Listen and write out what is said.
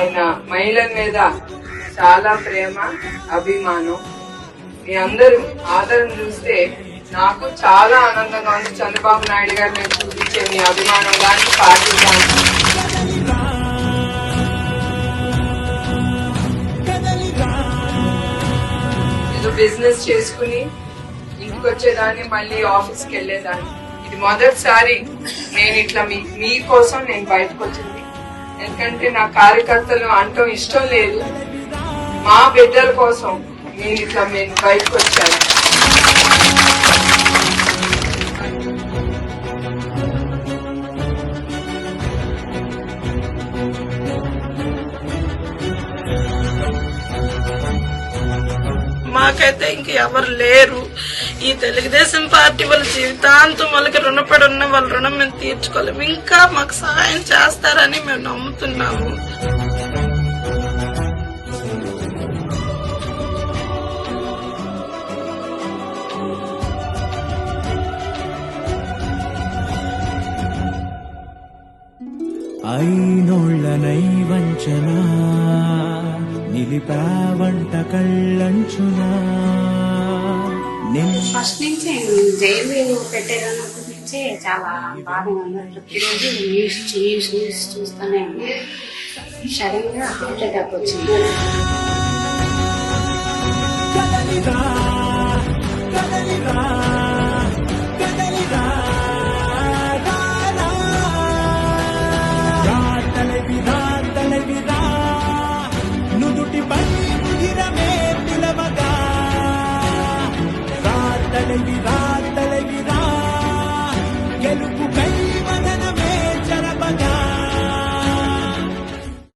ఆయన మహిళల మీద చాలా ప్రేమ, అభిమానం. మీ అందరూ ఆదరణ చూస్తే నాకు చాలా ఆనందంగా ఉంది. చంద్రబాబు నాయుడు గారు నేను చూపించే మీ అభిమానం కానీ పార్టీ కానీ. ఏదో బిజినెస్ చేసుకుని ఇంటికి వచ్చేదాన్ని, మళ్ళీ ఆఫీస్కి వెళ్ళేదాన్ని. ఇది మొదటిసారి నేను ఇట్లా మీకోసం నేను బయటకు వచ్చింది. ఎందుకంటే నా కార్యకర్తలు అంటూ ఇష్టం లేదు. మా బిడ్డల కోసం నేను బయటకు వచ్చాను. మాకైతే ఇంక ఎవరు లేరు. ఈ తెలుగుదేశం పార్టీ వాళ్ళ జీవితాంతం వాళ్ళకి రుణపడి ఉన్న వాళ్ళ రుణం మేము తీర్చుకోలేము. ఇంకా మాకు సహాయం చేస్తారని మేము నమ్ముతున్నాము. అయినోళ్ళనై వంచన నిలిపావంట కళ్ళంచునా. ఫస్ట్ నుంచి జైలు పెట్టేదన్నప్పటి నుంచే చాలా బాగా ఉన్నట్టు. ప్రతిరోజు న్యూస్ చూస్తూనే సడన్ గా హార్ట్ అటాక్ వచ్చింది. కదలిరా